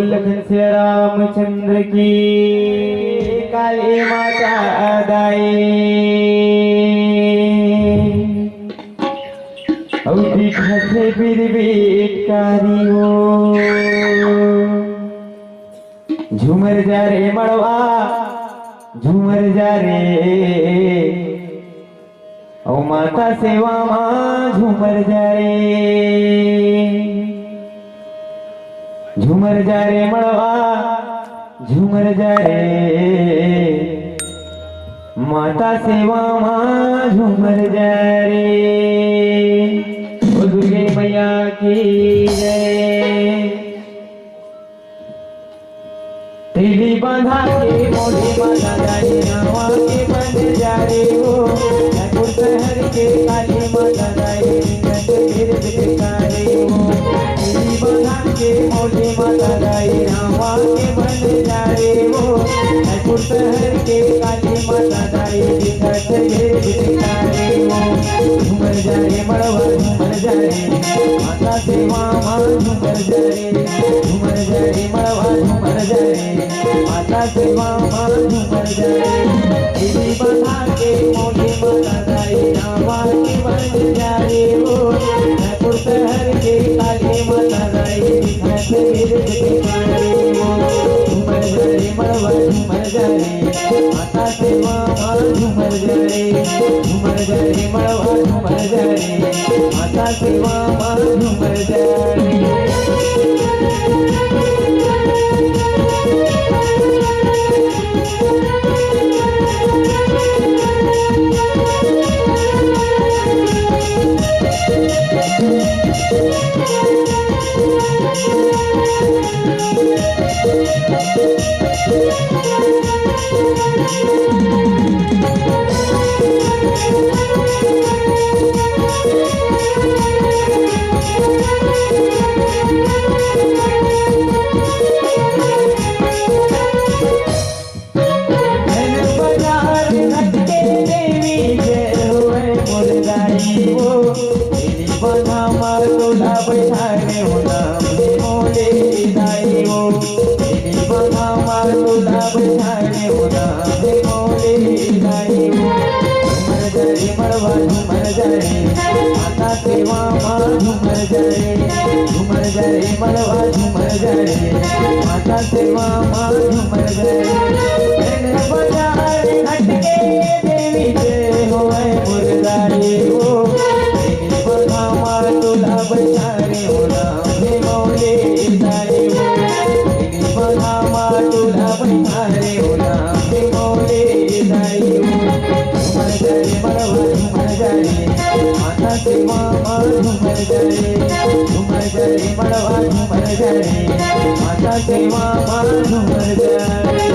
बोल लखन श्री रामचंद्र की काली माता दाई दिखाते फिर बेटकारी हो झूमर जा रे मड़वा झूमर जा रे ओ माता सेवा मां झूमर जा रे झूमर जा रे मड़वा झूमर जा रे माता सेवा मां झूमर जा रे ओ दुर्गे मैया की जय। तेली बांधा के मोढ़े माता जाए नवा के बन जा रे हो जयपुर शहर के काली माता जाए फिर बिकारे हो तेली बांधा के मोढ़े माता जाए नवा के बन जा रे हो जयपुर शहर के काली माता जाए फिर बिकारे हो झूमर जा रे मड़वा झूमर जा रे माता सेवा मां झूमर जा रे झूमर जा रे मड़वा झूमर जा रे माता सेवा मां झूमर जा रे तेरी बंधा के मोढ़े माता जाए नवा के बन जा रे हो जयपुर शहर के काली माता जाए फिर बिकारे हो झूमर जा रे मड़वा झूमर जा रे माता सेवा मां झूमर जा रे झूमर जा रे मड़वा झूमर जा रे माता सेवा मां झूमर जा रे। माता सेवा मां झूमर जा रे झूमर जा रे मड़वा झूमर जा रे माता सेवा मां झूमर जा रे बाजार घट के देवी जय होए मुरदारी हो तेरी बंधा मां तुला बचारे हो राम मौले दाई हो तेरी बंधा मां तुला बचारे हो राम मौले दाई हो झूमर जा रे मड़वा झूमर जा रे माता सेवा मां झूमर जा रे झूमर जा रे मड़वा झूमर जा रे माता सेवा मां झूमर जा रे।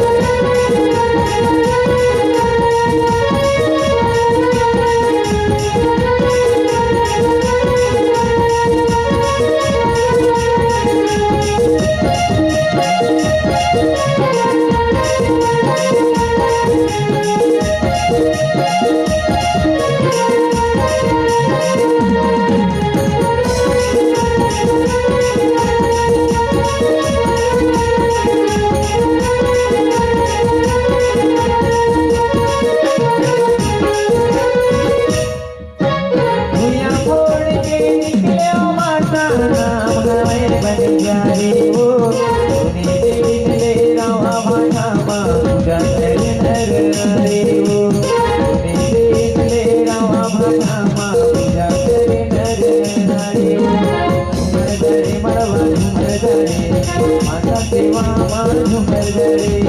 माता सेवा मां झूमर जा रे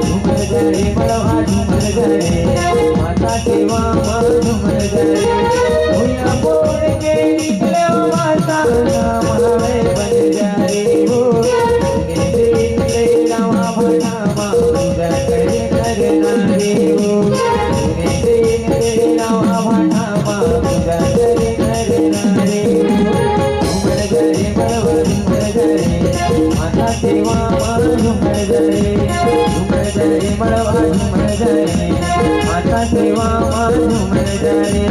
झूमर जा रे मड़वा झूमर जा रे माता सेवा मां झूमर जा रे भुइया बोल के निकले माता नाम हमें बन जा रे हो निकले रामा भला मां पूजा करे कर नारे हो निकले रामा भला मां पूजा करे कर नारे झूमर जा रे मड़वा झूमर जा रे माता सेवा मां झूमर जा रे झूमर जा रे मड़वा झूमर जा रे माता सेवा मां झूमर जा रे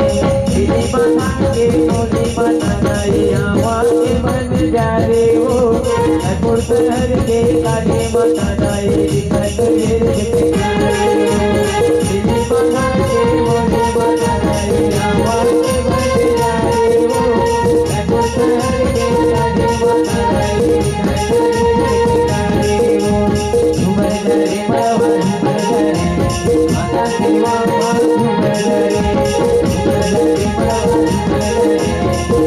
तेरी बाधा के मोली माता जाए आवा के बन जा रे हो जयपुर शहर के काली माता दाई दिखत वीर दिखाए दिल्ली बंधा के मोढ़े माता दाई रामा के बन जाए हो जयपुर शहर के काली माता दाई दिखत वीर दिखाए हो झूमर धरे बाबा झूमर धरे माता के मामा झूमर धरे बाबा झूमर धरे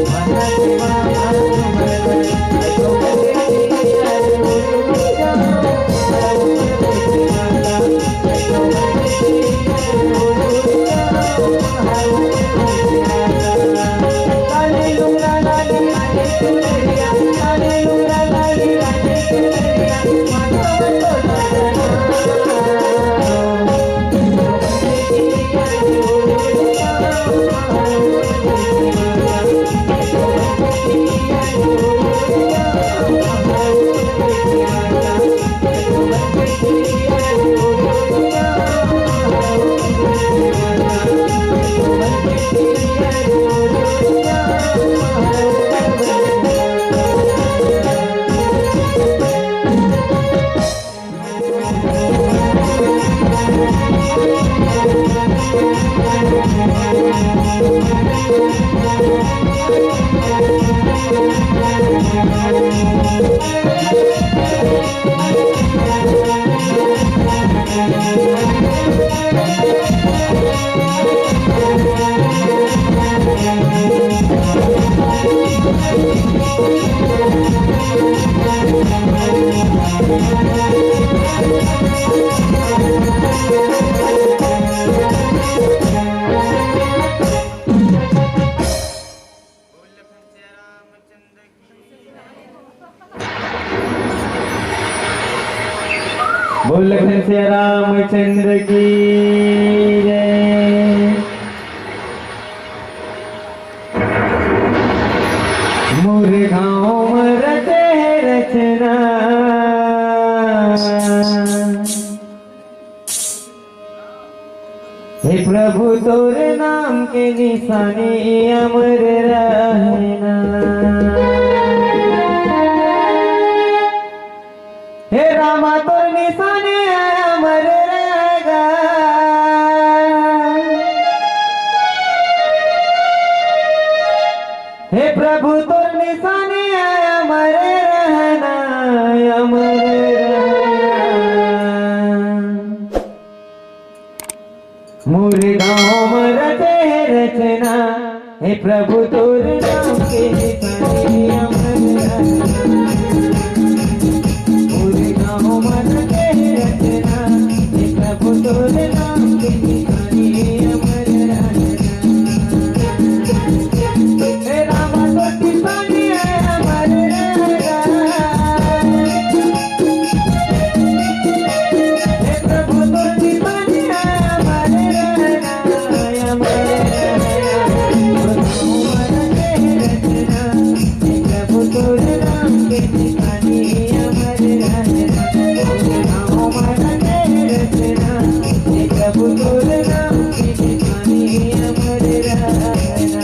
माता के मामा झूमर धरे बोल घनश्याम रामचंद्र की जय। मोर गाँव मरते रचना हे प्रभु तोर नाम के निशाने अमर रहना हे रामा तोर निशाने अमर रहेगा हे प्रभु तोर निशाने अमर रहना अमर रहना मोर गाँव मरते रचना हे प्रभु तोर नाम के निशाने अमर रहना तोरे नाम के निशाने अमर रहना हे रामा तो निशाने अमर रहना हे प्रभु तो निशाने अमर रहना अमर रहना हे प्रभु तोरे नाम के निशाने अमर रहना प्रभु तोर नाम के निशाने अमर रहना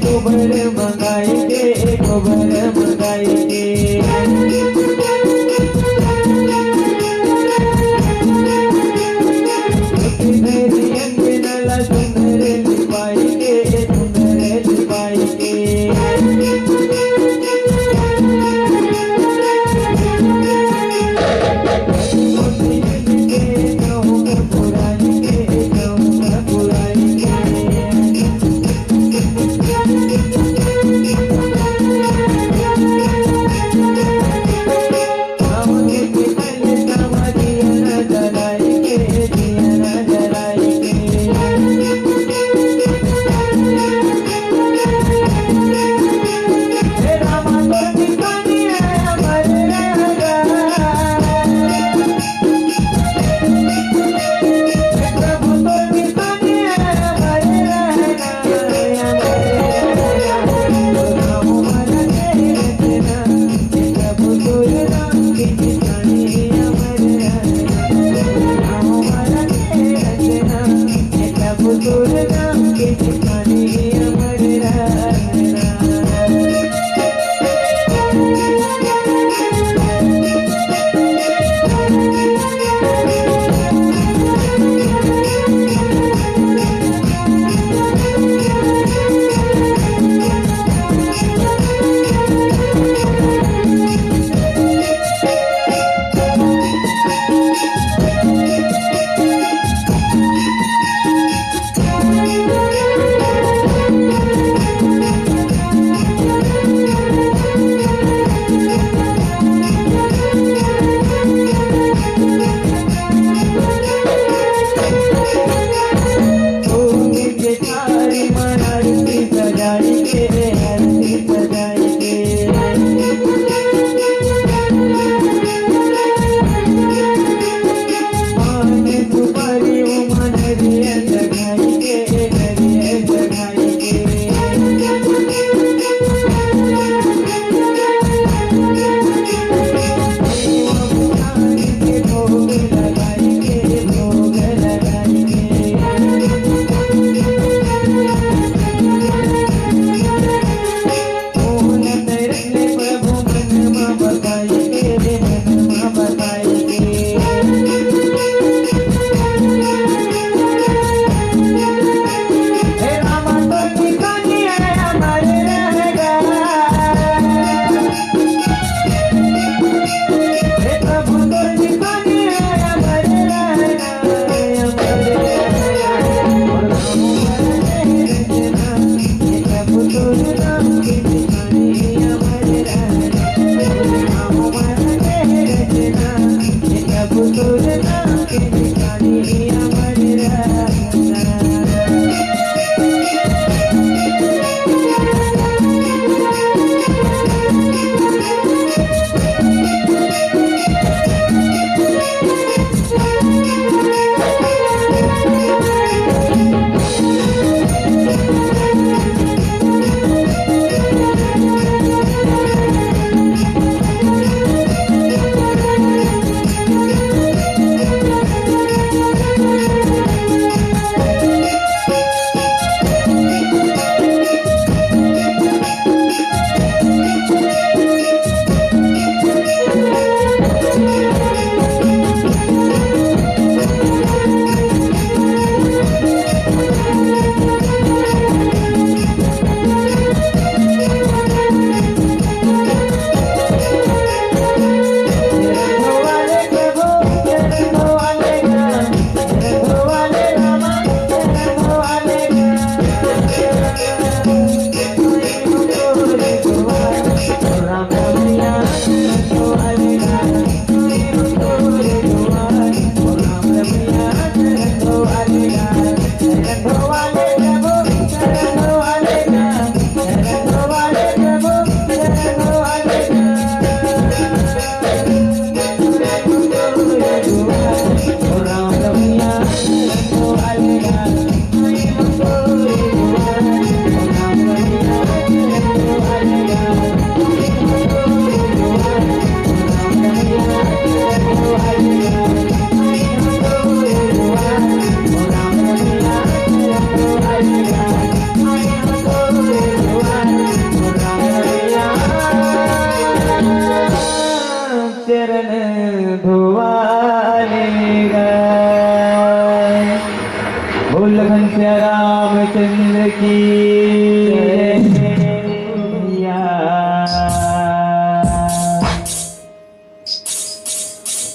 गोबर मंगाएंगे गोबर मंगाएंगे नला सुंदर लिपाएंगे सुंदर लिपाएंगे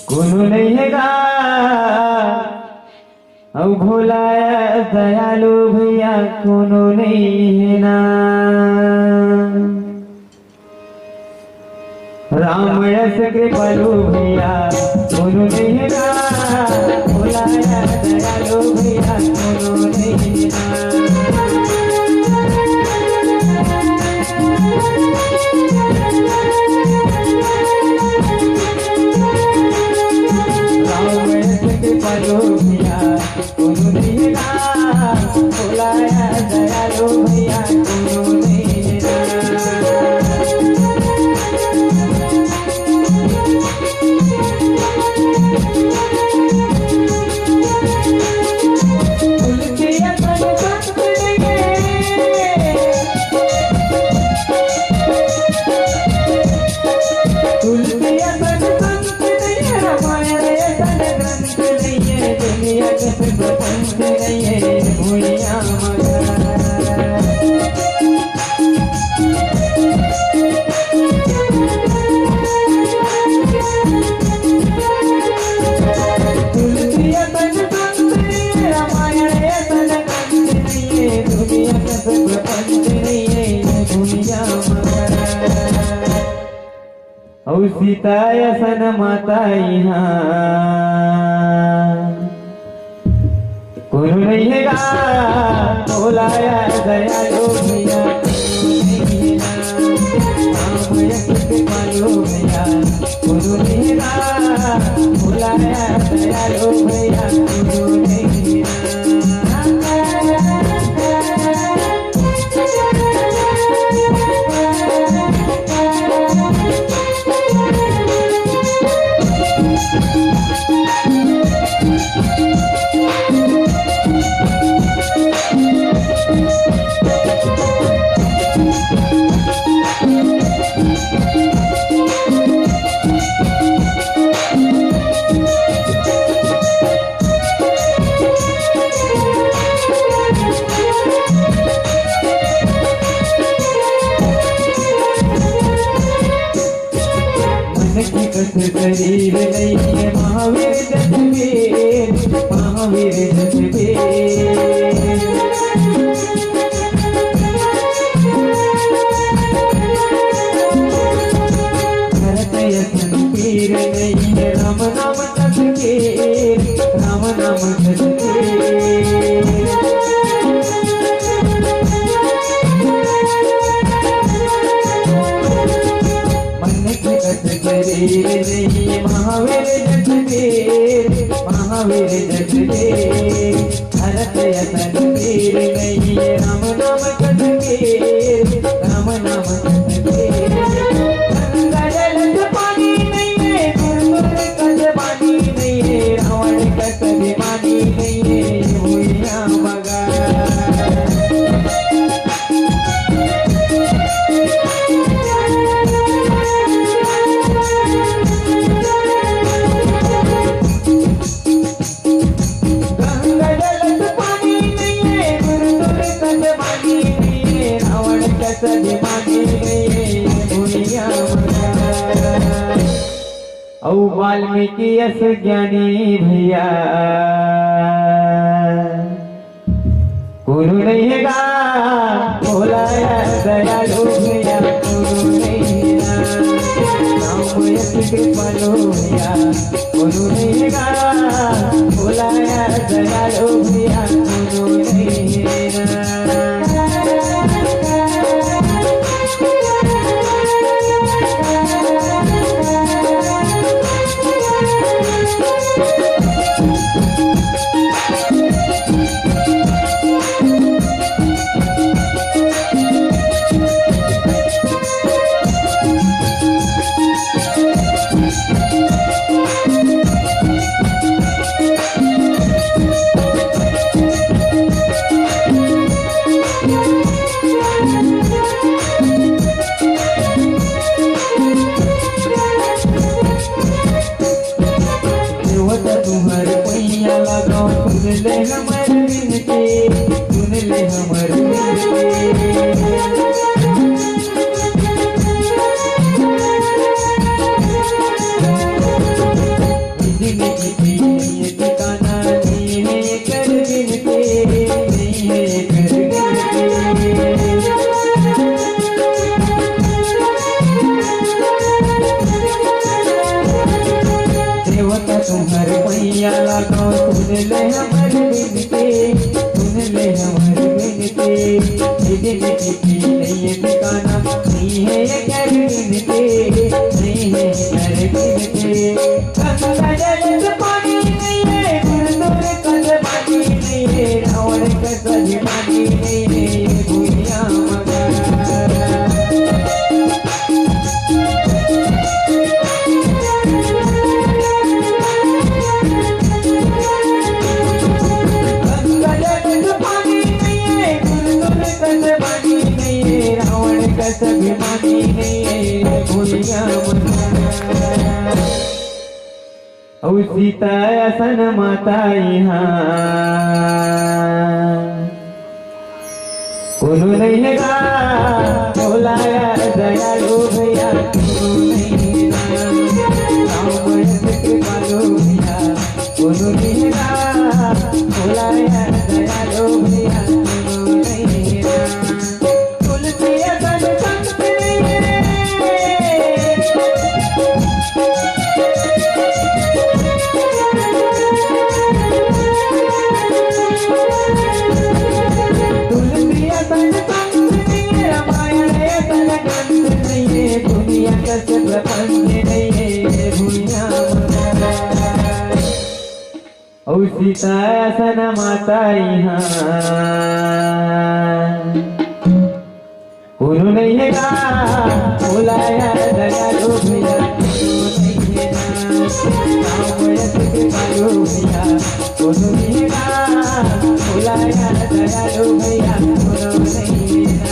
कोनो नहीं है गा अब भोलाया दयालु भैया कोनो नहीं है ना राम यश कृपालु भैया कोनो नहीं है गा भोलाया दयालु भैया कोनो नहीं है ना पालो भैया कोनो नहीं ना भोलाया दयालु भैया कोनो नहीं ना तुलसिया तन संत तुलसिया तन संत नहीं रामायण तन ग्रंथ दुनिया के प्रपंच नहीं है भूलिया मगर तुलसिया तन संत रामायण तन ग्रंथ नहीं है दुनिया के प्रपंच नहीं है भूलिया मगर औ सीता सन माता यहाँ कोनो नहीं है गा भोलाया दयालु भैया कोनो नहीं है ना राम यश कृपालु भैया कोनो नहीं है गा भोलाया दयालु भैया कोनो नहीं है ना शरीर नहीं है महावीर जसवीर महावीर जसवीर भरत यशन पीर नहीं है राम नाम तस्वीर राम नाम तस्वीर शरीर नहीं महावीर जसवीर महावीर जसवीर भरत यशन पीर नहीं राम नाम तस्वीर राम नाम तस्वीर गंगा जल पानी नहीं है गुरमुर कद पानी नहीं है रावण का कद पानी नहीं है भूलिया मगर औ वाल्मीकि यस ज्ञानी भैया कोनो नहीं है गा भोलाया दयालु भैया कोनो नहीं है ना राम यश कृपालु भैया कोनो नहीं है गा भोलाया दयालु भैया कोनो नहीं है ना हो सीता असन माता यहाँ कोनो नहीं है गा बोलाया दयालु भैया कोनो नहीं है राम कृपालु भैया कोनो नहीं है गा बोलाया दयालु भैया कोनो नहीं है तुलसी असन संत सीता सन माता यहाँ कोनो नहीं है गा बोलाया दयालु भैया कोनो नहीं है गा बोलाया दयालु भैया कोनो नहीं है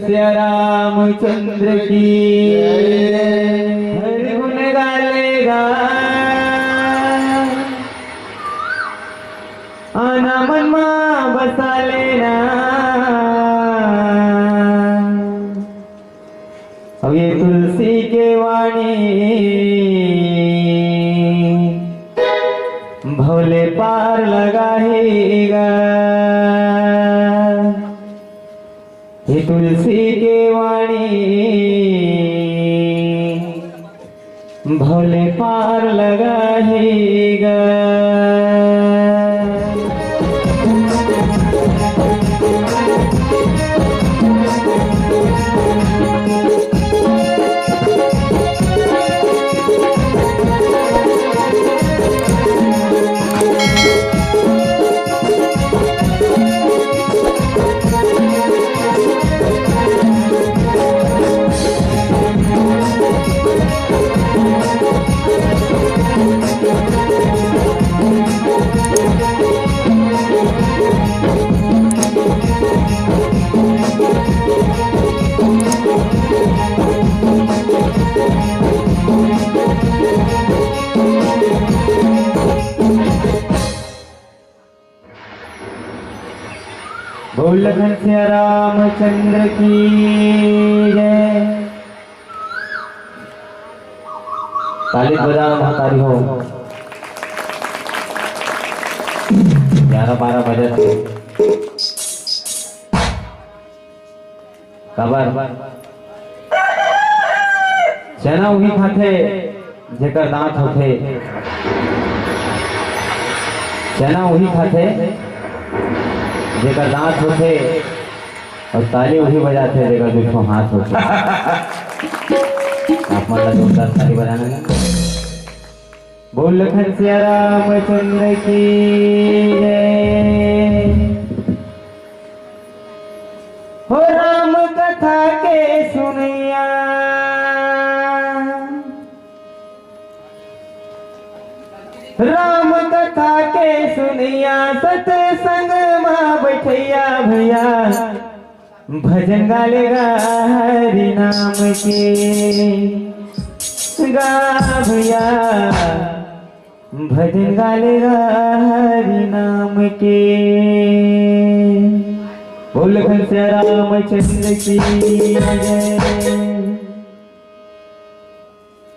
सिया रामचंद्र की हर गुण गालेगा आना मन मां बसा लेना। अब ये तुलसी के वाणी भोले पार लगाएगा। ये तुलसी के वाणी भोले पार लगाएगा। बोल लखन सिया रामचंद्र की जय। ताली बजाओ महतारी हो। 11-12 बजे खबर चना वही खाते जेकर दांत होते, चना वही खाते जेकर दांत होते और ताली वही बजाते जेकर दूठो हाथ होते। आप मतलब जोरदार ताली बजाना है। बोल लखन सिया रामचंद्र की जय। हो राम कथा के सुनिया के सुनिया सत्संग में बैठैया भैया भजन गालेगा हरि नाम के गा भैया भजन गालेगा हरि नाम के। बोल घनश्याम रामचंद्र की जय।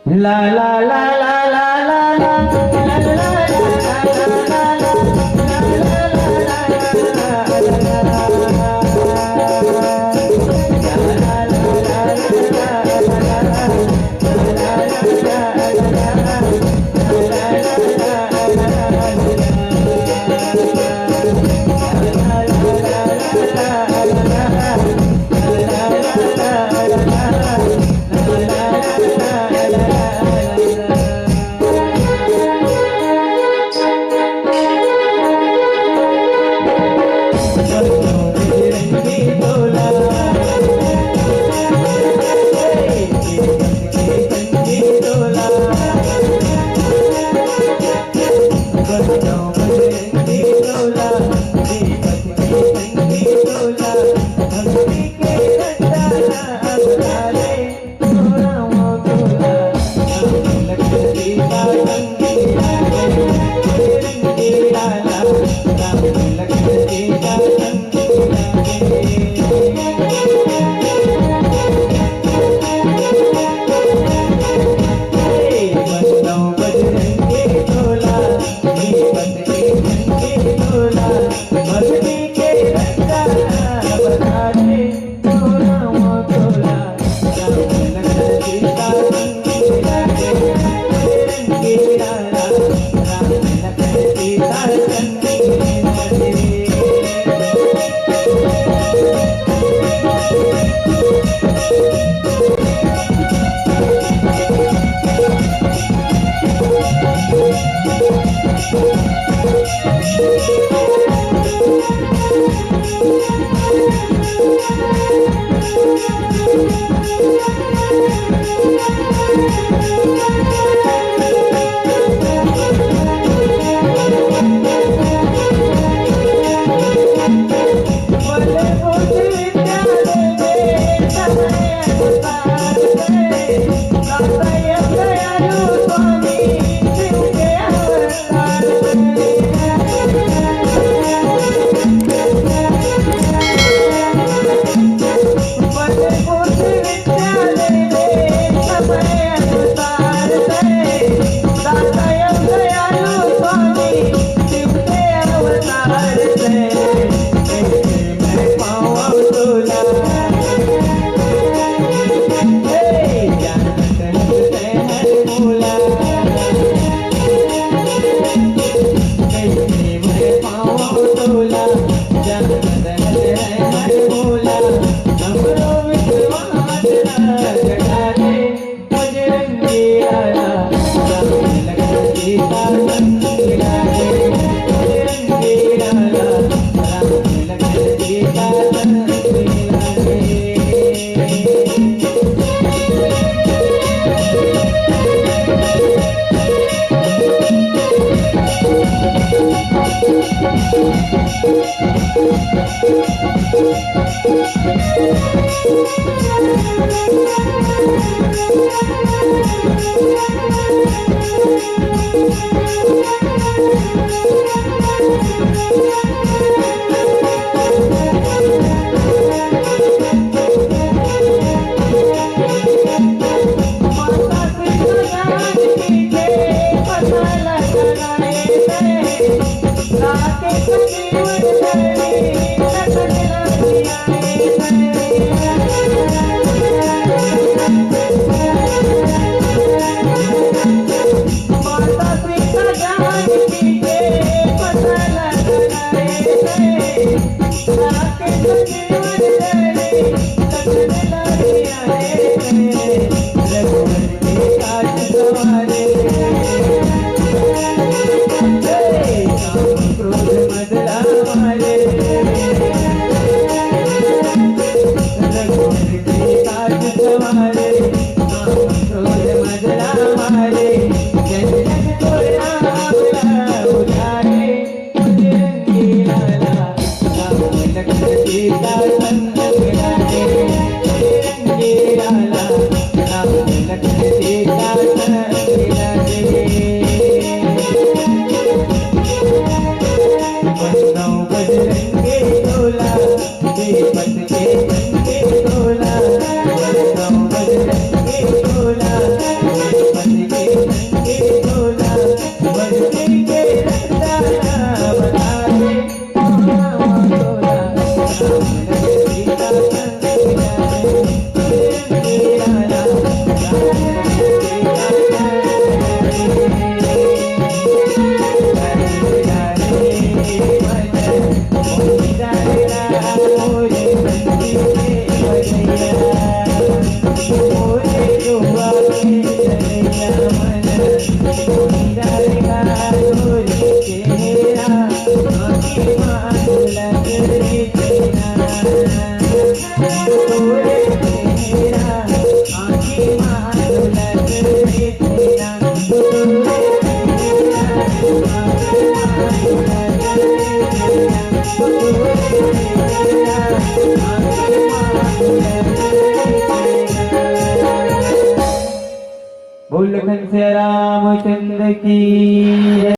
ला ला ला ला ला ला ला हमारे जन जन को राम राम बुलाए। बोल लखन सिया रामचंद्र की।